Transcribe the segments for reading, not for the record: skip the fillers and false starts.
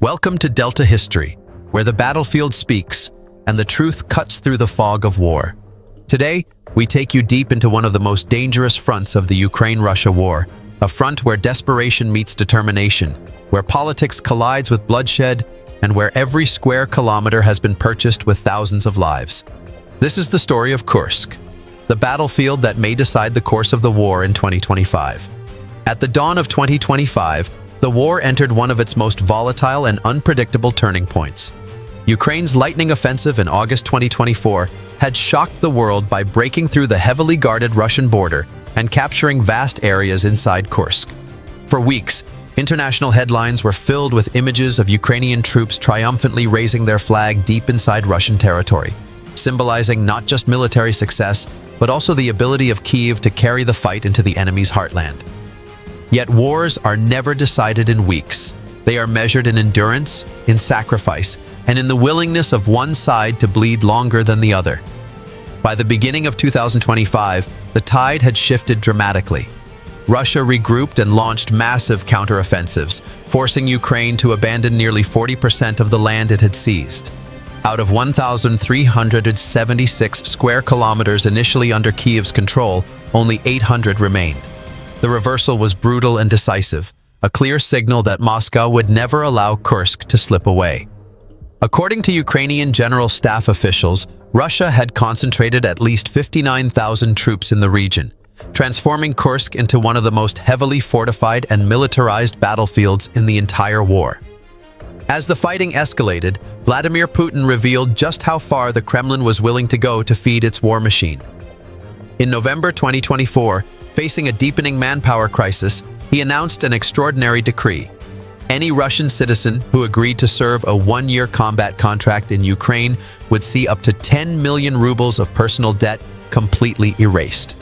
Welcome to Delta History, where the battlefield speaks and the truth cuts through the fog of war. Today, we take you deep into one of the most dangerous fronts of the Ukraine-Russia war, a front where desperation meets determination, where politics collides with bloodshed, and where every square kilometer has been purchased with thousands of lives. This is the story of Kursk, the battlefield that may decide the course of the war in 2025. At the dawn of 2025, the war entered one of its most volatile and unpredictable turning points. Ukraine's lightning offensive in August 2024 had shocked the world by breaking through the heavily guarded Russian border and capturing vast areas inside Kursk. For weeks, international headlines were filled with images of Ukrainian troops triumphantly raising their flag deep inside Russian territory, symbolizing not just military success, but also the ability of Kyiv to carry the fight into the enemy's heartland. Yet wars are never decided in weeks. They are measured in endurance, in sacrifice, and in the willingness of one side to bleed longer than the other. By the beginning of 2025, the tide had shifted dramatically. Russia regrouped and launched massive counteroffensives, forcing Ukraine to abandon nearly 40% of the land it had seized. Out of 1,376 square kilometers initially under Kyiv's control, only 800 remained. The reversal was brutal and decisive, a clear signal that Moscow would never allow Kursk to slip away. According to Ukrainian General Staff officials, Russia had concentrated at least 59,000 troops in the region, transforming Kursk into one of the most heavily fortified and militarized battlefields in the entire war. As the fighting escalated, Vladimir Putin revealed just how far the Kremlin was willing to go to feed its war machine. In November 2024, facing a deepening manpower crisis, he announced an extraordinary decree. Any Russian citizen who agreed to serve a one-year combat contract in Ukraine would see up to 10 million rubles of personal debt completely erased.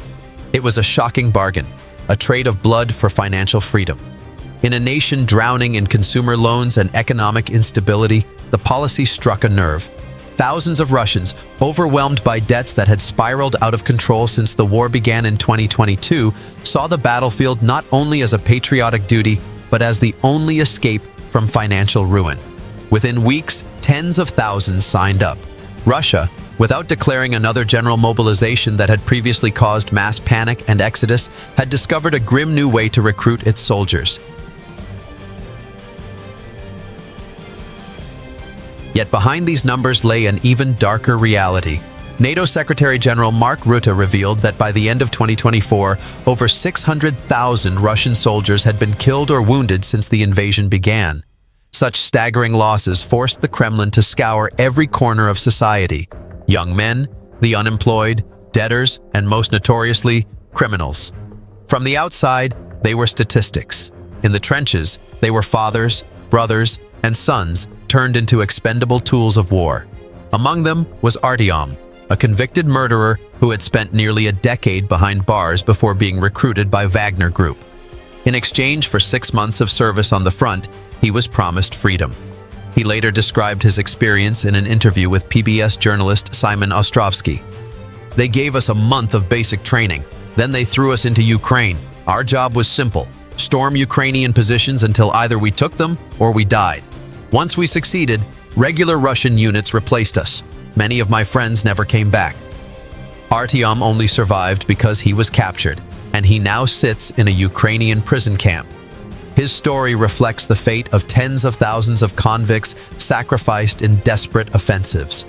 It was a shocking bargain, a trade of blood for financial freedom. In a nation drowning in consumer loans and economic instability, the policy struck a nerve. Thousands of Russians, overwhelmed by debts that had spiraled out of control since the war began in 2022, saw the battlefield not only as a patriotic duty, but as the only escape from financial ruin. Within weeks, tens of thousands signed up. Russia, without declaring another general mobilization that had previously caused mass panic and exodus, had discovered a grim new way to recruit its soldiers. Yet behind these numbers lay an even darker reality. NATO Secretary General Mark Rutte revealed that by the end of 2024, over 600,000 Russian soldiers had been killed or wounded since the invasion began. Such staggering losses forced the Kremlin to scour every corner of society: young men, the unemployed, debtors, and most notoriously, criminals. From the outside, they were statistics. In the trenches, they were fathers, brothers, and sons turned into expendable tools of war. Among them was Artyom, a convicted murderer who had spent nearly a decade behind bars before being recruited by Wagner Group. In exchange for 6 months of service on the front, he was promised freedom. He later described his experience in an interview with PBS journalist Simon Ostrovsky. "They gave us a month of basic training. Then they threw us into Ukraine. Our job was simple: storm Ukrainian positions until either we took them or we died. Once we succeeded, regular Russian units replaced us. Many of my friends never came back." Artyom only survived because he was captured, and he now sits in a Ukrainian prison camp. His story reflects the fate of tens of thousands of convicts sacrificed in desperate offensives.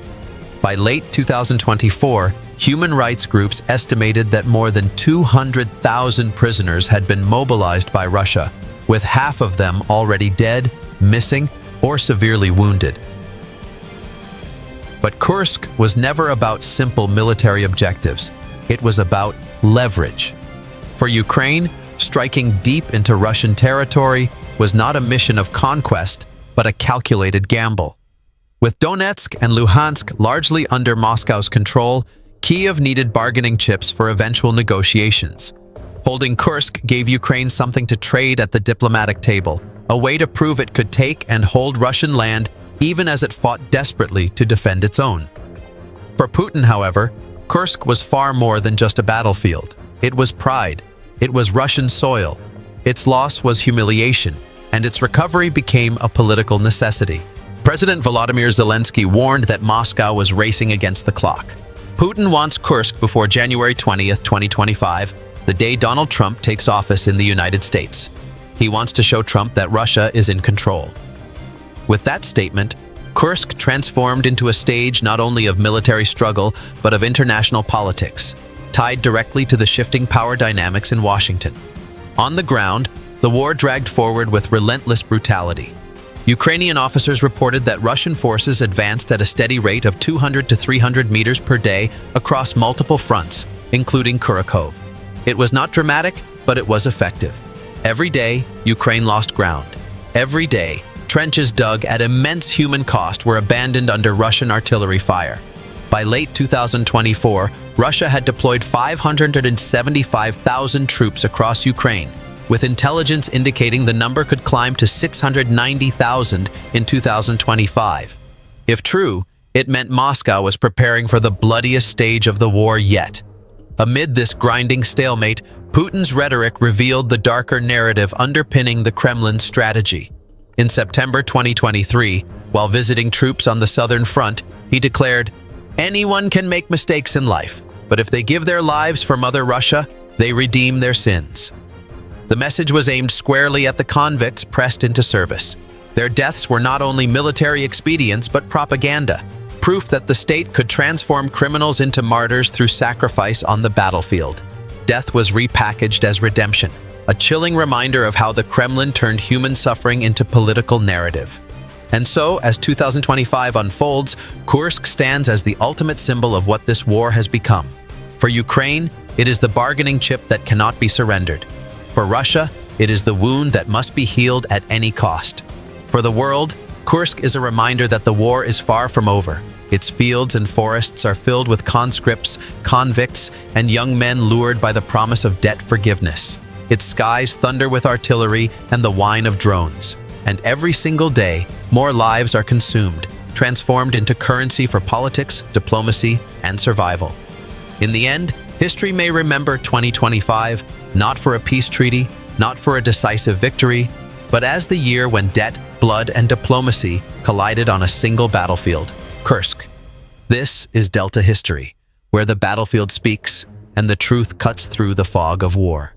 By late 2024, human rights groups estimated that more than 200,000 prisoners had been mobilized by Russia, with half of them already dead, missing, or severely wounded. But Kursk was never about simple military objectives. It was about leverage. For Ukraine, striking deep into Russian territory was not a mission of conquest, but a calculated gamble. With Donetsk and Luhansk largely under Moscow's control, Kyiv needed bargaining chips for eventual negotiations. Holding Kursk gave Ukraine something to trade at the diplomatic table, a way to prove it could take and hold Russian land even as it fought desperately to defend its own. For Putin, however, Kursk was far more than just a battlefield. It was pride. It was Russian soil. Its loss was humiliation, and its recovery became a political necessity. President Volodymyr Zelensky warned that Moscow was racing against the clock. Putin wants Kursk before January 20th, 2025, the day Donald Trump takes office in the United States. He wants to show Trump that Russia is in control. With that statement, Kursk transformed into a stage not only of military struggle, but of international politics, tied directly to the shifting power dynamics in Washington. On the ground, the war dragged forward with relentless brutality. Ukrainian officers reported that Russian forces advanced at a steady rate of 200 to 300 meters per day across multiple fronts, including Kursk. It was not dramatic, but it was effective. Every day, Ukraine lost ground. Every day, trenches dug at immense human cost were abandoned under Russian artillery fire. By late 2024, Russia had deployed 575,000 troops across Ukraine, with intelligence indicating the number could climb to 690,000 in 2025. If true, it meant Moscow was preparing for the bloodiest stage of the war yet. Amid this grinding stalemate, Putin's rhetoric revealed the darker narrative underpinning the Kremlin's strategy. In September 2023, while visiting troops on the southern front, he declared, "Anyone can make mistakes in life, but if they give their lives for Mother Russia, they redeem their sins." The message was aimed squarely at the convicts pressed into service. Their deaths were not only military expedients but propaganda, proof that the state could transform criminals into martyrs through sacrifice on the battlefield. Death was repackaged as redemption, a chilling reminder of how the Kremlin turned human suffering into political narrative. And so, as 2025 unfolds, Kursk stands as the ultimate symbol of what this war has become. For Ukraine, it is the bargaining chip that cannot be surrendered. For Russia, it is the wound that must be healed at any cost. For the world, Kursk is a reminder that the war is far from over. Its fields and forests are filled with conscripts, convicts, and young men lured by the promise of debt forgiveness. Its skies thunder with artillery and the whine of drones. And every single day, more lives are consumed, transformed into currency for politics, diplomacy, and survival. In the end, history may remember 2025, not for a peace treaty, not for a decisive victory, but as the year when debt, blood, and diplomacy collided on a single battlefield, Kursk. This is Delta history, where the battlefield speaks and the truth cuts through the fog of war.